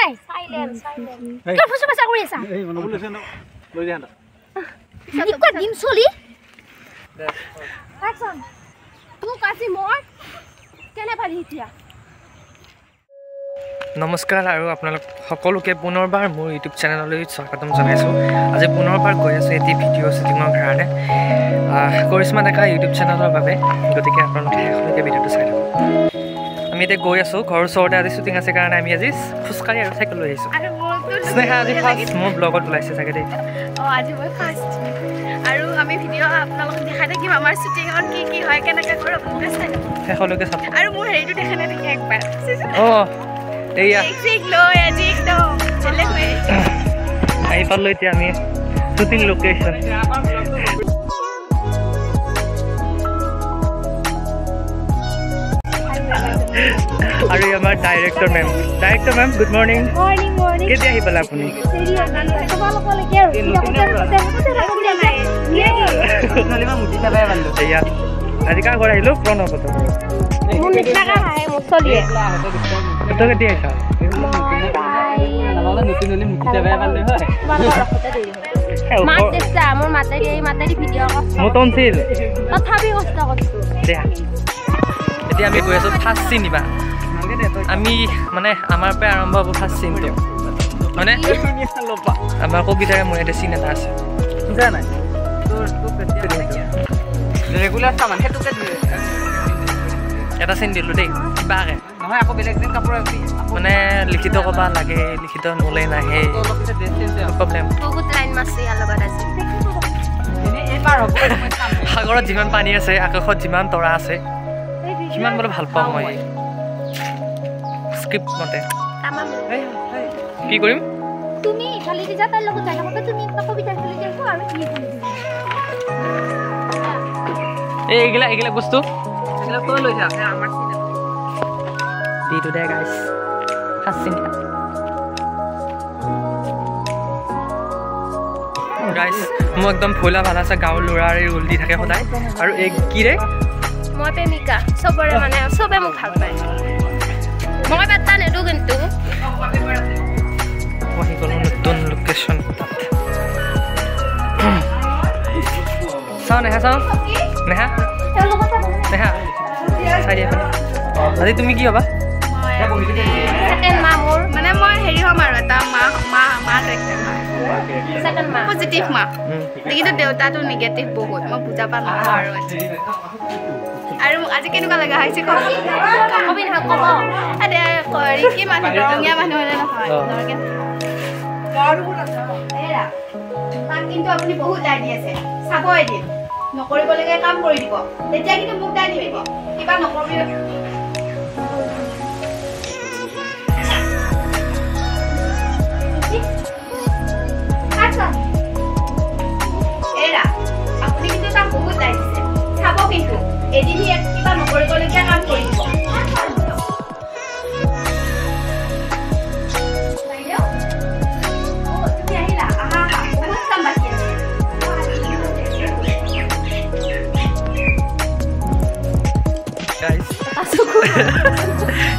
নাই সাইলেন্ট কি ফুসু বাসা কৰি আছা এই মন বলেছে না লৈ যা না নিকো ডিম চলি অ্যাকশন তুমি কাছি মই কেনে পাৰি এতিয়া নমস্কাৰ আৰু আপোনালোক সকলোকে পুনৰবাৰ মোৰ ইউটিউব চেনেললৈ স্বাগতম জনাইছো আজি পুনৰবাৰ গৈ আছো এটি ভিডিঅ' শ্বুটিঙৰ কাৰণে কৰিশ্মা ডেকা ইউটিউব চেনেলৰ বাবে গতিকে আপোনালোকে শেষলৈকে ভিডিঅ'টো চাই থাকক আমি এতিয়া গৈ আছো ঘৰৰ ওচৰতে আজি শ্বুটিং আছে কাৰণে আমি আজি খোজকাঢ়ি আৰু চাইকেল লৈ আহিছো আৰু মোৰটো স্নেহা আজি ফাৰ্ষ্ট মোৰ ব্লগত ওলাইছে চাগে দেই আজি মই ফাৰ্ষ্ট আৰু আমি ভিডিঅ' আপোনালোকক দেখাই থাকিম আমাৰ শ্বুটিঙত কি হয় কেনেকৈ কৰে আপোনালোকে চাই শেষলৈকে চাব আৰু মোৰ হেৰিটো দেখাই নাই দেখি একবাৰ অঁ এইয়া ঠিক লৈ আজি একদম চলে গৈ আহি পালোঁ এতিয়া আমি শ্বুটিং লোকেশ্যন আৰু আমাৰ ডাইৰেক্টৰ মেম গুড মৰ্ণিং কেতিয়া আহি পালে আপুনি আজি কাৰ ঘৰ আহিলোঁ প্ৰণৱত তই কেতিয়া আহিছা মোৰ টনছিল এতিয়া আমি গৈ আছোঁ ফাৰ্ষ্ট চিন নিবা আমি মানে আমাৰ পৰা আৰম্ভ হ'ব ফাৰ্ষ্ট চিনটো হয়নে আমাৰ কবিতাৰে মোৰ এটা চিন এটা আছে এটা চিন দিলোঁ দেই কিবাকে নহয় আকৌ বেলেগ দিন কাপোৰ মানে লিখিত ক'বা লাগে লিখিত নলে নাহে প্ৰব্লেম বহুত লাইন মাছে ইয়াৰ লগত আছে সাগৰত যিমান পানী আছে আকাশত যিমান তৰা আছে সিমান বোলে ভাল পাওঁ মই স্ক্ৰিপ্ট মতে কি কৰিম তুমি ইফালে দি যা তাৰ লগত যাই থাকোঁতে তুমি কবিতা চলি যাইছো আৰু কি এইগিলা বস্তু তই লৈ যা আমাৰ চিন দি টু দে গাইছ ফাৰ্ষ্ট চিন গাইছ মোৰ একদম ভোলা ভাল আছে গাঁৱৰ ল'ৰাৰ ৰোল দি থাকে সদায় আৰু এই কি ৰে মই প্ৰেমিকা চবৰে মানে চবে মোক ভাল পায় মই বাৰ্তা নেদো কিন্তু মই গ'লো নতুন লোকেশ্যন চাওঁ নেহা নেহা চাই দিয়া আজি তুমি কি হ'বা মোৰ মানে মই হেৰি হ'ম আৰু এটা পজিটিভ মা কিন্তু দেউতাটো নিগেটিভ বহুত মই বুজা পা নহয় আৰু আজি কেনেকুৱা লগা হৈছে কবি নহয় ক'ব কি মানুহ ৰঙীয়া মানুহ হ'লে নহয় কিন্তু আপুনি বহুত দায় দি আছে চাব এদিন নকৰিবলগীয়া কাম কৰি দিব তেতিয়া কিন্তু মোক দায় দিব কিবা নকৰিব আপুনি কিন্তু তাক বহুত দায় দিছে চাব কিন্তু এদিন কিবা নকৰিবলগীয়া কাম কৰি দিব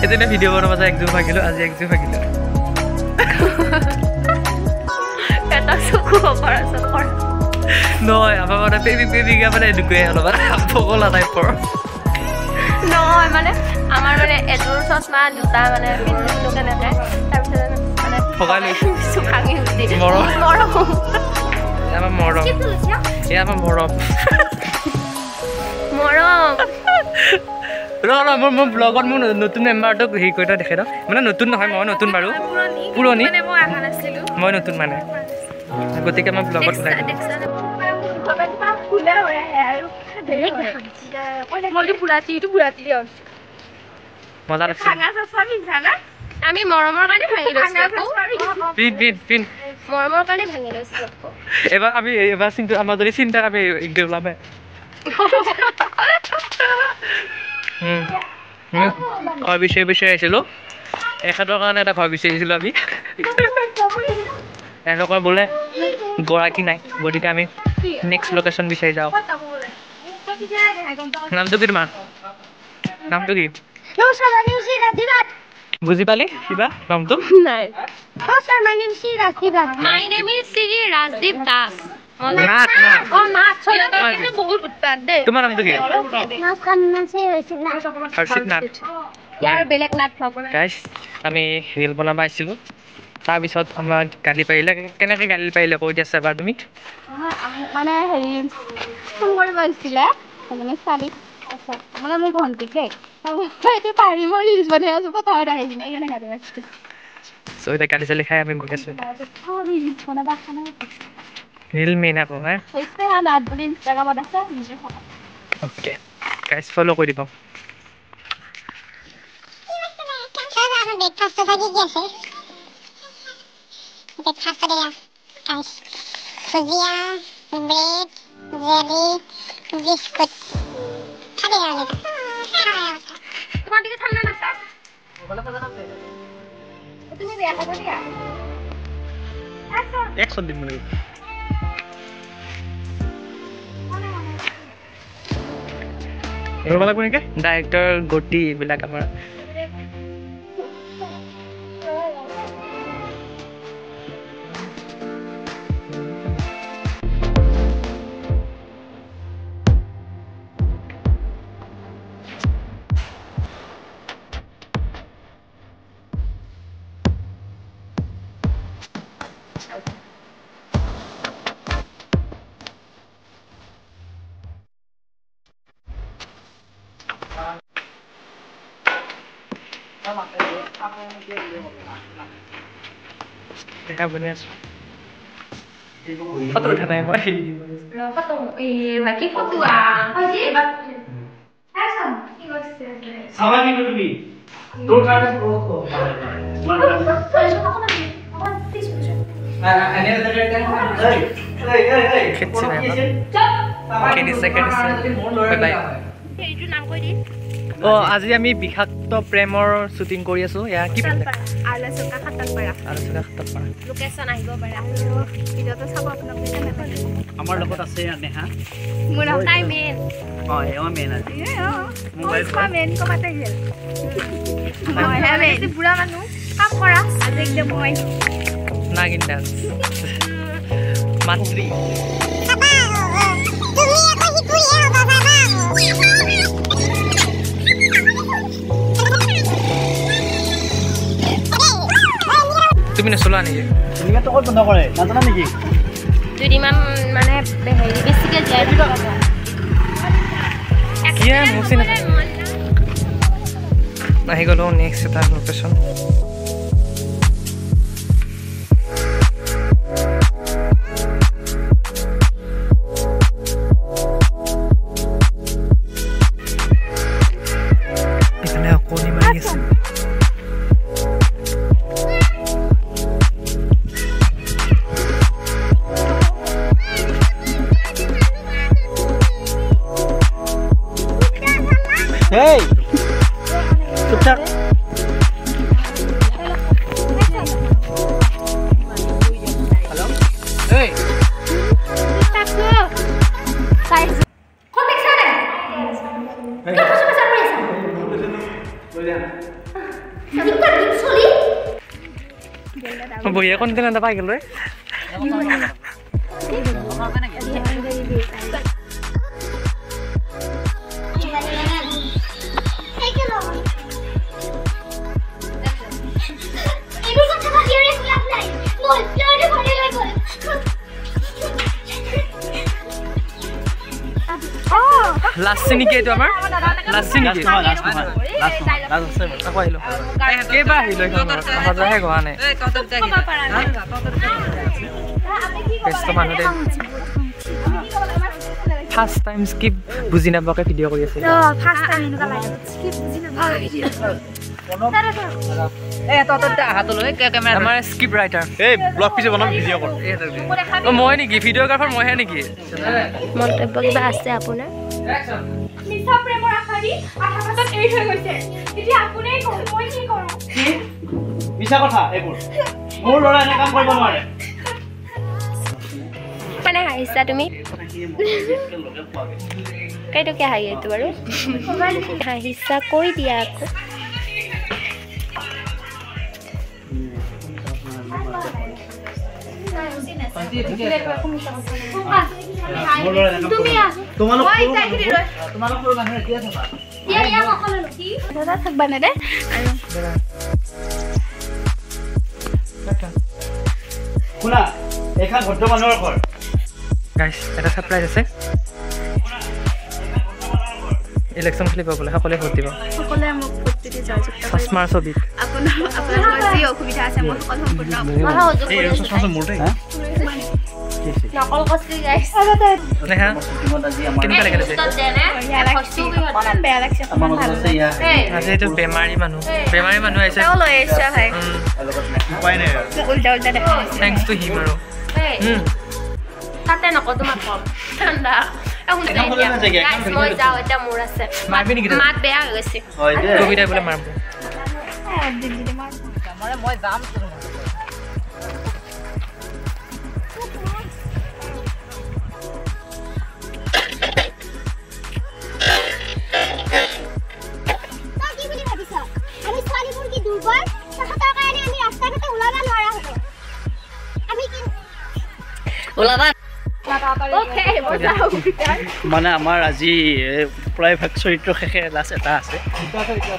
এতিয়া ভিডিঅ' বনোৱা মাজত একযোৰ ভাগিলোঁ আজি একযোৰ ভাগিলোঁ এটা চকু নহয় আমাৰ মানে পেপিকা মানে এনেকুৱাই অলপমান পগলা টাইপৰ নহয় মানে আমাৰ মানে এযোৰ চশমা দুটা মানে পিন্ধিলোঁ কেনেকৈ তাৰপিছত মানে ভগাই লৈছোঁ চুখাঙি মৰম মৰম আমাৰ মৰম এয়া আমাৰ মৰম মোৰ ব্লগত মোৰ নতুন মেম্বাৰটোক হেৰি কৰি থৈ দেখে মানে নতুন নহয় মই নতুন বাৰু পুৰণি মই নতুন মানে গতিকে মই ব্লগত ওলাই মজা লাগিছে আমি মৰমৰ কাৰণে ভাঙি লৈছোঁ মৰমৰ কাৰণে ভাঙি লৈছোঁ এবাৰ চিন্তা আমাৰ যদি চিন্তা আমি ওলামে ঘৰ বিচাৰি আহিছিলোঁ এখেতৰ কাৰণে এটা ঘৰ বিচাৰিছিলোঁ আমি এওঁলোকৰ বোলে গৰাকী নাই গতিকে আমি নেক্সট লোকেশ্যন বিচাৰি যাওঁ নামটো কি তোমাৰ নামটো কি বুজি পালি কিবা নামটো নাই Oh sir my name is Rajdip Das My name is Sri Rajdip Das নাট Oh নাট চলে কিন্তু বহুত উৎপাত দে তোমাৰ নামটো কি নাট কান্না সে হইছিল না হৰ্ষিত নাট ইয়াৰ বেলেগ নাট হ'ব গাইস আমি ৰিল বনাব আহিছিলোঁ তাৰপিছত আমাক গালি পাৰিলে কেনেকৈ গালি পাৰিলে কৈ দিছা এবাৰ তুমি মানে হেৰি ফোন কৰিব আহিছিলে মানে চালি মানে মোৰ ভণ্টিক দেই এইটো পাৰি মই ৰিলছ বনাই আছো পথাৰত আহি কিনে এইকাৰণে গালি পাৰিছে চ' এতিয়া গালি চালি খাই আমি গৈ আছোঁ ৰিলছ বনাবা খানা ৰিল মেইন আকৌ হা হৈছে নাট বুলি ইনষ্টাগ্ৰামত আছে নিজে ফটো অ'কে গাইজ ফ'ল' কৰি দিব Fuzia, bread, jelly, biscuit. Ada yang itu. তোমার দিকে ঠান্ডা না স্যার তুমি বিয়া খাবে দিয়া একশো দিন মানে ৰ'ব লাগিব নেকি ডাইৰেক্টৰ গতি এইবিলাক আমাৰ দেখা বনাই আছোঁ ফটো উঠা নাই মই ফটো বাকি ফটো আজি আচ্ছা কি করছে চাবা কি কৰিবি তোৰ কাৰণে খেতছি নাই কেনি সেকেন্ড বাই এইটো নাম কৈ দি অ' আজি আমি বিষাক্ত প্ৰেমৰ শ্বুটিং কৰি আছোঁ এয়া কি আলোচনা খাতাক পাৰা আলোচনা খাতাক পাৰা লোকেশ্যন আহিব পাৰা ভিডিঅ'টো চাব আপোনাক আমাৰ লগত আছে নেহা মোৰ নাম তাই মেইন এওঁ মেইন আজি মোবাইল ফোন মেইন কমাতে গেল মই হে মেইন বুঢ়া মানুহ কাম কৰা আজি একদম মই নাগিন ডান্স মাতৃ তুমি নচলোৱা নেকি এনেকৈ ক'ত বন্ধ কৰে নাজানা নেকি দুদিনমান মানে হেৰি বেছিকৈ জীয়াই দিব মুচি আহি গ'লো নেক্সট এটা লোকেশ্যন এইফালে অকণি মাৰি আছে Hey! Cuk. Halo? Hey! বহিয়া কণ্টেণ্ট এটা পাই গ'লো লাষ্ট নেকি এইটো আমাৰ লাষ্ট নেকি আকৌ আহিলোঁ কেইবাৰ আহিলোঁ সজাহে গোৱা নাই ব্যস্ত মানুহ দেই ফাৰ্ষ্ট টাইম স্কিপ বুজি নাপাকে ভিডিঅ' কৰি আছে আমাৰ স্কিপ ৰাইটাৰ এই ব্লগ পিছে বনাম ভিডিঅ' কৰ মই নেকি ভিডিঅ'গ্ৰাফাৰ মইহে নেকি মন্তব্য কিবা আছে আপোনাৰ মিছা প্ৰেমৰ আশাৰী আশাবাদত এৰি থৈ গৈছে এতিয়া আপুনাই কওক মই কি কৰোঁ মিছা কথা এইবোৰ মোৰ ল'ৰা এনে কাম কৰিব নোৱাৰে মানে হাঁহিছা তুমি কেইটকীয়া হাঁহি এইটো বাৰু হাঁহিছা কৈ দিয়া আকৌ থাকবা নে দে শুনা এইখন ভদ্ৰ মানুহৰ ঘৰ গাইছ এটা ছাৰপ্ৰাইজ আছে ইলেকশ্যন খেলিব বোলে সকলোৱে ভোট দিব সকলোৱে মোক ভোট দি জয়যুক্ত কৰিব চশমাৰ ছবিত আপোনালোকৰ যি অসুবিধা আছে মই সকলো সম্পূৰ্ণ নকল কষ্ট গাইছ নেহা কেনেকুৱা লাগিলে বেয়া লাগছে অকণমান ভাল আজি এইটো বেমাৰী মানুহ আহিছে তেওঁ লৈ আহিছে ভাই উপায় নাই উল্টা উল্টা দেখা থেংকছ টু হিম আৰু তাতে নকওঁ তোমাক কম ঠাণ্ডা মই যাওঁ এতিয়া মোৰ আছে মাৰিবি নেকি মাত বেয়া হৈ গৈছে হয় দে কবিতাই বোলে মাৰিব মই যাম মানে আমাৰ আজি প্ৰায়ভাগ চৰিত্ৰ শেষে লাষ্ট এটা আছে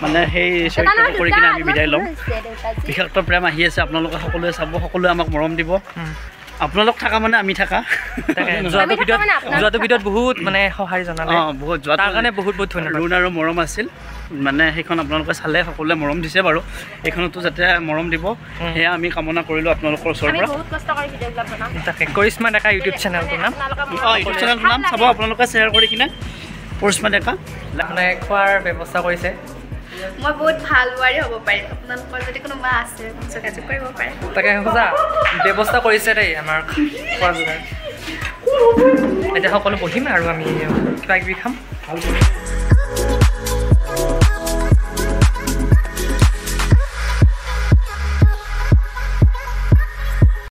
মানে সেই চৰিত্ৰটো কৰি কিনে আমি বিদায় ল'ম বিষাক্ত প্ৰেম আহি আছে আপোনালোকে সকলোৱে চাব সকলোৱে আমাক মৰম দিব আপোনালোক থাকা মানে আমি থাকা যোৱাটো ভিডিঅ'ত বহুত মানে সঁহাৰি জনালে বহুত তাৰ কাৰণে বহুত বহুত ধন্যবাদ ৰুণ আৰু মৰম আছিল মানে সেইখন আপোনালোকে চালে সকলোৱে মৰম দিছে বাৰু এইখনতো যাতে মৰম দিব সেয়া আমি কামনা কৰিলোঁ আপোনালোকৰ ওচৰৰ পৰা তাকে কৰিশ্মা ডেকা ইউটিউব চেনেলটোৰ নাম ইউটিউব চেনেলটোৰ নাম চাব আপোনালোকে শ্বেয়াৰ কৰি কিনে কৰিশ্মা ডেকা মানে খোৱাৰ ব্যৱস্থা কৰিছে মই বহুত ভাল বোৱাৰী হ'ব পাৰিম আপোনালোকৰ যদি কোনোবা আছে যোগাযোগ কৰিব পাৰে তাকে সঁচা ব্যৱস্থা কৰিছে দেই আমাৰ খোৱা যোগাৰ এতিয়া সকলো বহিম আৰু আমি কিবা কিবি খাম